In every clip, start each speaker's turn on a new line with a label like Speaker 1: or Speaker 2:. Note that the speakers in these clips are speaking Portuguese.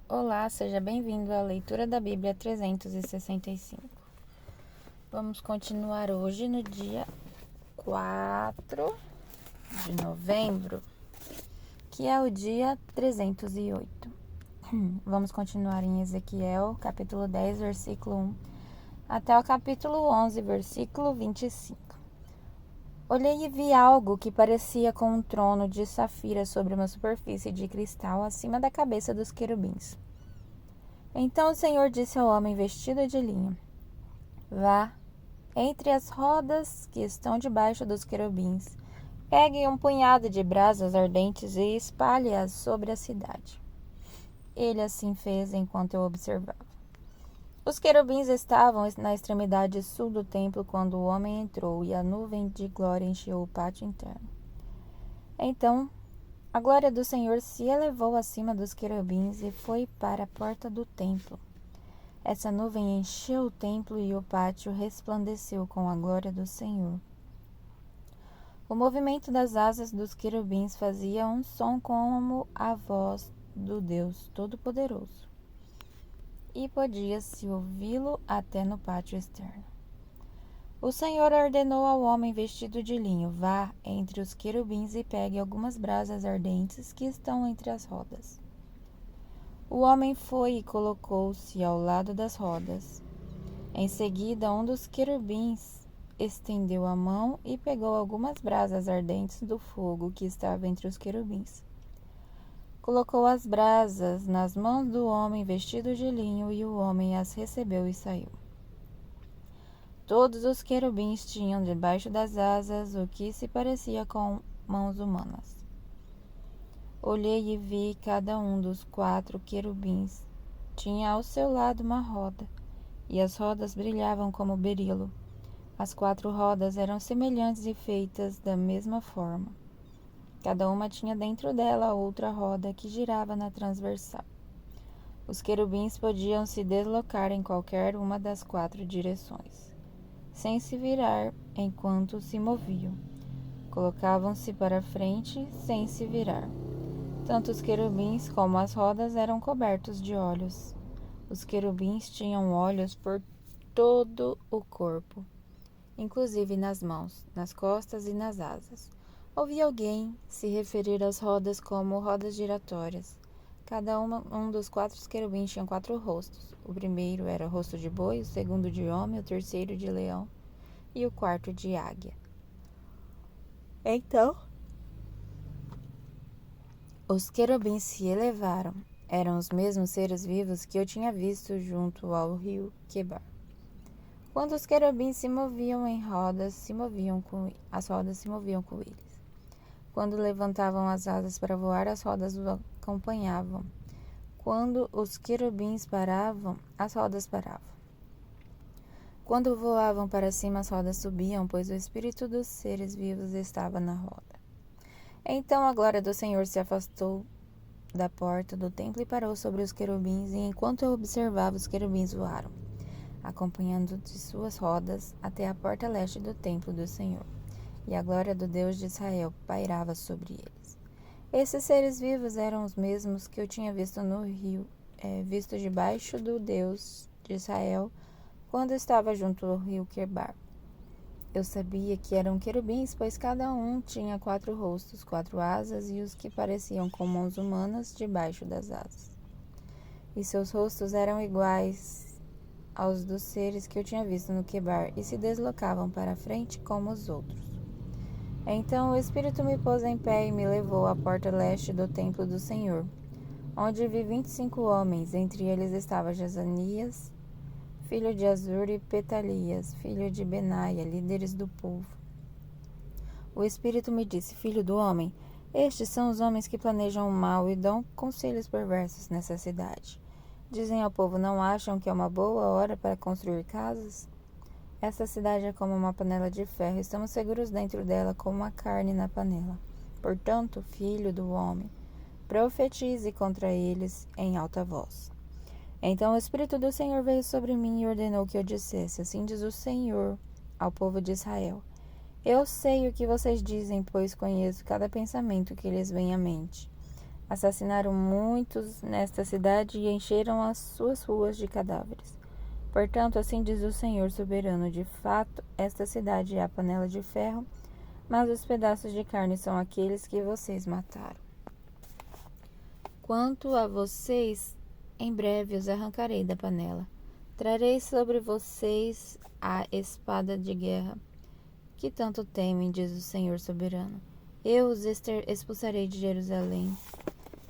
Speaker 1: Olá, seja bem-vindo à leitura da Bíblia 365. Vamos continuar hoje no dia 4 de novembro, que é o dia 308. Vamos continuar em Ezequiel, capítulo 10, versículo 1, até o capítulo 11, versículo 25. Olhei e vi algo que parecia com um trono de safira sobre uma superfície de cristal acima da cabeça dos querubins. Então o Senhor disse ao homem vestido de linho: Vá entre as rodas que estão debaixo dos querubins, pegue um punhado de brasas ardentes e espalhe-as sobre a cidade. Ele assim fez enquanto eu observava. Os querubins estavam na extremidade sul do templo quando o homem entrou e a nuvem de glória encheu o pátio interno. Então, a glória do Senhor se elevou acima dos querubins e foi para a porta do templo. Essa nuvem encheu o templo e o pátio resplandeceu com a glória do Senhor. O movimento das asas dos querubins fazia um som como a voz do Deus Todo-Poderoso, e podia-se ouvi-lo até no pátio externo. O Senhor ordenou ao homem vestido de linho: Vá entre os querubins e pegue algumas brasas ardentes que estão entre as rodas. O homem foi e colocou-se ao lado das rodas. Em seguida, um dos querubins estendeu a mão e pegou algumas brasas ardentes do fogo que estava entre os querubins. Colocou as brasas nas mãos do homem vestido de linho e o homem as recebeu e saiu. Todos os querubins tinham debaixo das asas o que se parecia com mãos humanas. Olhei e vi cada um dos 4 querubins tinha ao seu lado uma roda, e as rodas brilhavam como berilo. As 4 rodas eram semelhantes e feitas da mesma forma. Cada uma tinha dentro dela outra roda que girava na transversal. Os querubins podiam se deslocar em qualquer uma das 4 direções, sem se virar enquanto se moviam. Colocavam-se para frente sem se virar. Tanto os querubins como as rodas eram cobertos de olhos. Os querubins tinham olhos por todo o corpo, inclusive nas mãos, nas costas e nas asas. Ouvi alguém se referir às rodas como rodas giratórias. Cada um dos 4 querubins tinha 4 rostos. O primeiro era o rosto de boi, o segundo de homem, o terceiro de leão e o quarto de águia. Então, os querubins se elevaram. Eram os mesmos seres vivos que eu tinha visto junto ao rio Quebar. Quando os querubins se moviam em rodas, as rodas se moviam com eles. Quando levantavam as asas para voar, as rodas o acompanhavam. Quando os querubins paravam, as rodas paravam. Quando voavam para cima, as rodas subiam, pois o espírito dos seres vivos estava na roda. Então a glória do Senhor se afastou da porta do templo e parou sobre os querubins, e enquanto eu observava, os querubins voaram, acompanhando de suas rodas até a porta leste do templo do Senhor, e a glória do Deus de Israel pairava sobre eles. Esses seres vivos eram os mesmos que eu tinha visto no rio, visto debaixo do Deus de Israel, quando estava junto ao rio Quebar. Eu sabia que eram querubins, pois cada um tinha 4 rostos, 4 asas e os que pareciam com mãos humanas debaixo das asas. E seus rostos eram iguais aos dos seres que eu tinha visto no Quebar e se deslocavam para a frente como os outros. Então o Espírito me pôs em pé e me levou à porta leste do templo do Senhor, onde vi 25 homens. Entre eles estava Jazanias, filho de Azur, e Petalias, filho de Benaia, líderes do povo. O Espírito me disse: Filho do homem, estes são os homens que planejam o mal e dão conselhos perversos nessa cidade. Dizem ao povo: não acham que é uma boa hora para construir casas? Esta cidade é como uma panela de ferro, estamos seguros dentro dela como a carne na panela. Portanto, filho do homem, profetize contra eles em alta voz. Então o Espírito do Senhor veio sobre mim e ordenou que eu dissesse: assim diz o Senhor ao povo de Israel: eu sei o que vocês dizem, pois conheço cada pensamento que lhes vem à mente. Assassinaram muitos nesta cidade e encheram as suas ruas de cadáveres. Portanto, assim diz o Senhor soberano: de fato, esta cidade é a panela de ferro, mas os pedaços de carne são aqueles que vocês mataram. Quanto a vocês, em breve os arrancarei da panela. Trarei sobre vocês a espada de guerra, que tanto temem, diz o Senhor soberano. Eu os expulsarei de Jerusalém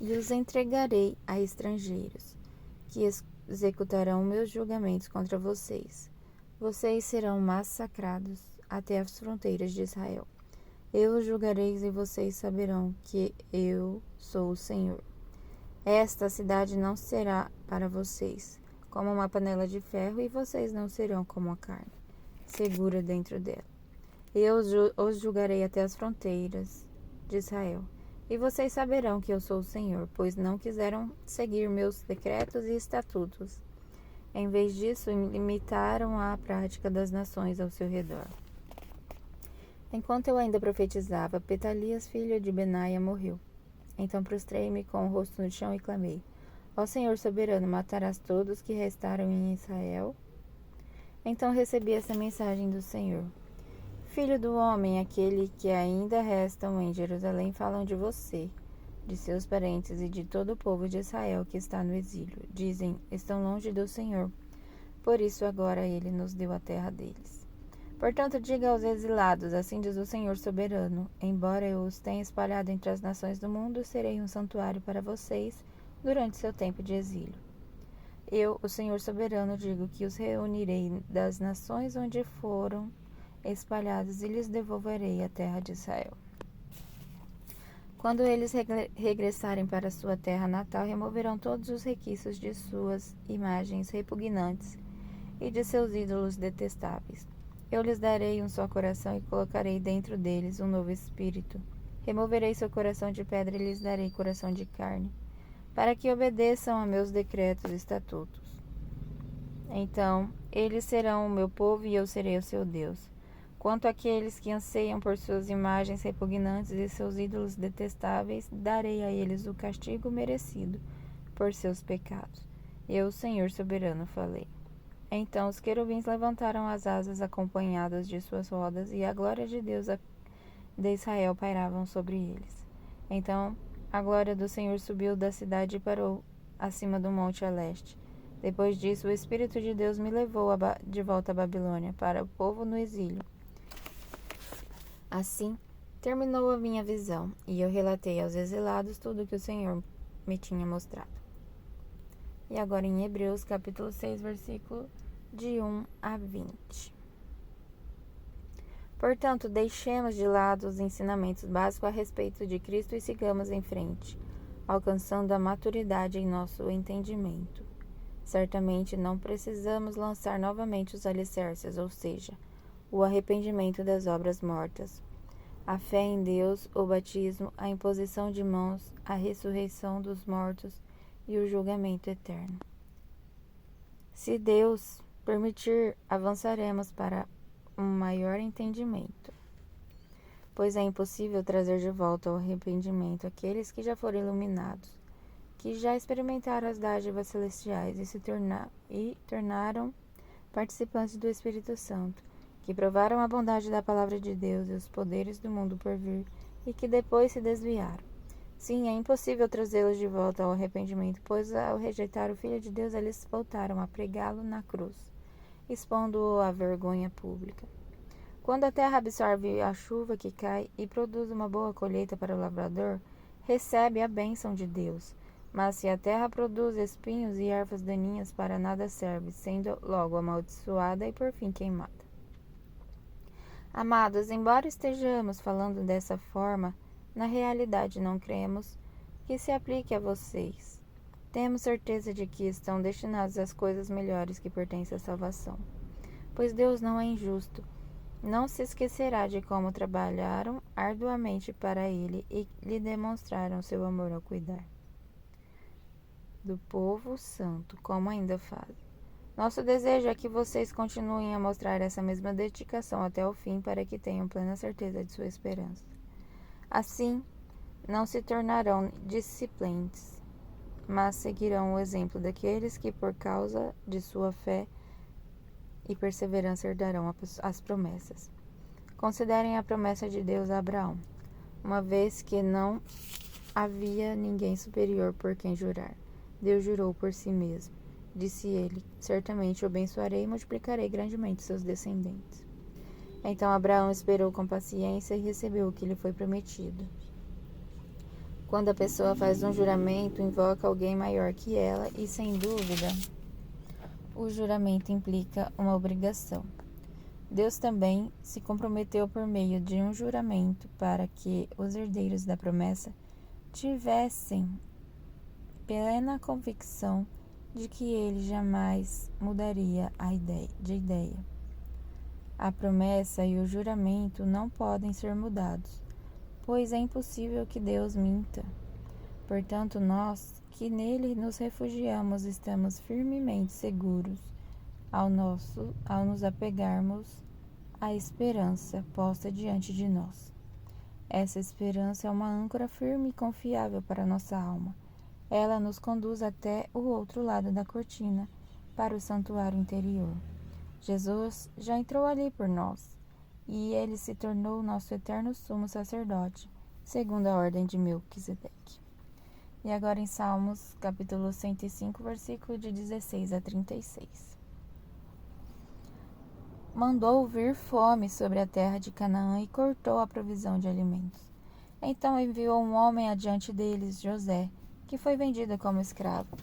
Speaker 1: e os entregarei a estrangeiros, que executarão meus julgamentos contra vocês. Vocês serão massacrados até as fronteiras de Israel. Eu os julgarei e vocês saberão que eu sou o Senhor. Esta cidade não será para vocês como uma panela de ferro, e vocês não serão como a carne segura dentro dela. Eu os julgarei até as fronteiras de Israel. E vocês saberão que eu sou o Senhor, pois não quiseram seguir meus decretos e estatutos. Em vez disso, imitaram a prática das nações ao seu redor. Enquanto eu ainda profetizava, Petalias, filho de Benaia, morreu. Então prostrei-me com o rosto no chão e clamei: Ó Senhor soberano, matarás todos que restaram em Israel? Então recebi essa mensagem do Senhor: Filho do homem, aquele que ainda restam em Jerusalém falam de você, de seus parentes e de todo o povo de Israel que está no exílio. Dizem: estão longe do Senhor. Por isso agora ele nos deu a terra deles. Portanto, diga aos exilados: assim diz o Senhor soberano: embora eu os tenha espalhado entre as nações do mundo, serei um santuário para vocês durante seu tempo de exílio. Eu, o Senhor soberano, digo que os reunirei das nações onde foram espalhados e lhes devolverei a terra de Israel. Quando eles regressarem para sua terra natal, removerão todos os requisitos de suas imagens repugnantes e de seus ídolos detestáveis. Eu lhes darei um só coração e colocarei dentro deles um novo espírito. Removerei seu coração de pedra e lhes darei coração de carne, para que obedeçam a meus decretos e estatutos. Então, eles serão o meu povo e eu serei o seu Deus. Quanto àqueles que anseiam por suas imagens repugnantes e seus ídolos detestáveis, darei a eles o castigo merecido por seus pecados. Eu, o Senhor soberano, falei. Então os querubins levantaram as asas acompanhadas de suas rodas, e a glória de Deus de Israel pairavam sobre eles. Então a glória do Senhor subiu da cidade e parou acima do monte a leste. Depois disso, o Espírito de Deus me levou de volta à Babilônia, para o povo no exílio. Assim, terminou a minha visão, e eu relatei aos exilados tudo o que o Senhor me tinha mostrado. E agora em Hebreus, capítulo 6, versículo de 1 a 20. Portanto, deixemos de lado os ensinamentos básicos a respeito de Cristo e sigamos em frente, alcançando a maturidade em nosso entendimento. Certamente não precisamos lançar novamente os alicerces, ou seja, o arrependimento das obras mortas, a fé em Deus, o batismo, a imposição de mãos, a ressurreição dos mortos e o julgamento eterno. Se Deus permitir, avançaremos para um maior entendimento, pois é impossível trazer de volta ao arrependimento aqueles que já foram iluminados, que já experimentaram as dádivas celestiais e tornaram participantes do Espírito Santo, que provaram a bondade da palavra de Deus e os poderes do mundo por vir, e que depois se desviaram. Sim, é impossível trazê-los de volta ao arrependimento, pois ao rejeitar o Filho de Deus, eles voltaram a pregá-lo na cruz, expondo-o à vergonha pública. Quando a terra absorve a chuva que cai e produz uma boa colheita para o lavrador, recebe a bênção de Deus. Mas se a terra produz espinhos e ervas daninhas, para nada serve, sendo logo amaldiçoada e por fim queimada. Amados, embora estejamos falando dessa forma, na realidade não cremos que se aplique a vocês. Temos certeza de que estão destinados às coisas melhores que pertencem à salvação. Pois Deus não é injusto. Não se esquecerá de como trabalharam arduamente para Ele e lhe demonstraram seu amor ao cuidar do povo santo, como ainda fazem. Nosso desejo é que vocês continuem a mostrar essa mesma dedicação até o fim, para que tenham plena certeza de sua esperança. Assim, não se tornarão displicentes, mas seguirão o exemplo daqueles que, por causa de sua fé e perseverança, herdarão as promessas. Considerem a promessa de Deus a Abraão, uma vez que não havia ninguém superior por quem jurar. Deus jurou por si mesmo. Disse ele: certamente o abençoarei e multiplicarei grandemente seus descendentes. Então Abraão esperou com paciência e recebeu o que lhe foi prometido. Quando a pessoa faz um juramento, invoca alguém maior que ela e, sem dúvida, o juramento implica uma obrigação. Deus também se comprometeu por meio de um juramento para que os herdeiros da promessa tivessem plena convicção de que ele jamais mudaria de ideia. A promessa e o juramento não podem ser mudados, pois é impossível que Deus minta. Portanto, nós, que nele nos refugiamos, estamos firmemente seguros ao nos apegarmos à esperança posta diante de nós. Essa esperança é uma âncora firme e confiável para nossa alma. Ela nos conduz até o outro lado da cortina, para o santuário interior. Jesus já entrou ali por nós, e ele se tornou nosso eterno sumo sacerdote, segundo a ordem de Melquisedeque. E agora em Salmos, capítulo 105, versículo de 16 a 36. Mandou vir fome sobre a terra de Canaã e cortou a provisão de alimentos. Então enviou um homem adiante deles, José, que foi vendido como escravo.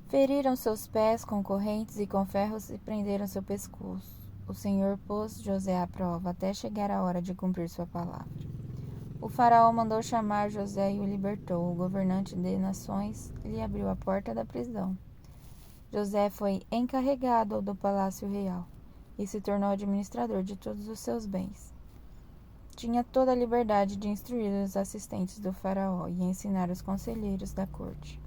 Speaker 1: Feriram seus pés com correntes e com ferros e prenderam seu pescoço. O Senhor pôs José à prova até chegar a hora de cumprir sua palavra. O faraó mandou chamar José e o libertou. O governante de nações lhe abriu a porta da prisão. José foi encarregado do palácio real e se tornou administrador de todos os seus bens. Tinha toda a liberdade de instruir os assistentes do faraó e ensinar os conselheiros da corte.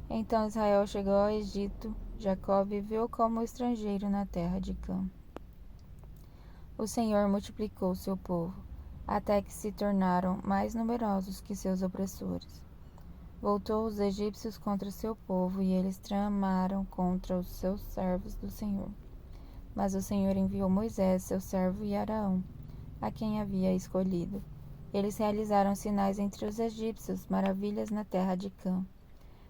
Speaker 1: Então Israel chegou ao Egito. Jacó viveu como estrangeiro na terra de Cã. O Senhor multiplicou seu povo, até que se tornaram mais numerosos que seus opressores. Voltou os egípcios contra seu povo, e eles tramaram contra os seus servos do Senhor. Mas o Senhor enviou Moisés, seu servo, e Arão, a quem havia escolhido. Eles realizaram sinais entre os egípcios, maravilhas na terra de Cã.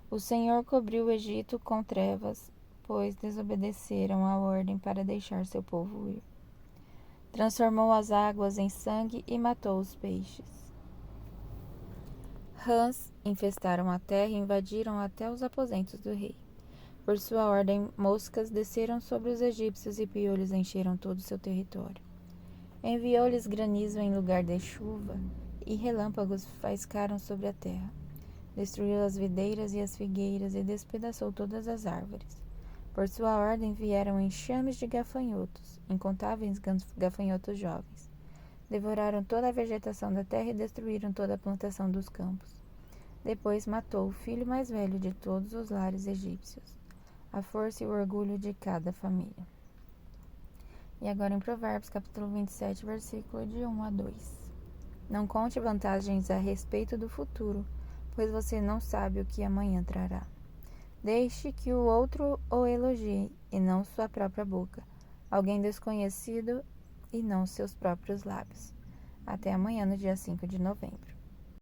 Speaker 1: O Senhor cobriu o Egito com trevas, pois desobedeceram a ordem para deixar seu povo ir. Transformou as águas em sangue e matou os peixes. Rãs infestaram a terra e invadiram até os aposentos do rei. Por sua ordem, moscas desceram sobre os egípcios e piolhos encheram todo o seu território. Enviou-lhes granizo em lugar de chuva, e relâmpagos faiscaram sobre a terra. Destruiu as videiras e as figueiras e despedaçou todas as árvores. Por sua ordem vieram enxames de gafanhotos, incontáveis gafanhotos jovens. Devoraram toda a vegetação da terra e destruíram toda a plantação dos campos. Depois matou o filho mais velho de todos os lares egípcios, a força e o orgulho de cada família. E agora em Provérbios, capítulo 27, versículo de 1 a 2. Não conte vantagens a respeito do futuro, pois você não sabe o que amanhã trará. Deixe que o outro o elogie, e não sua própria boca, alguém desconhecido, e não seus próprios lábios. Até amanhã, no dia 5 de novembro.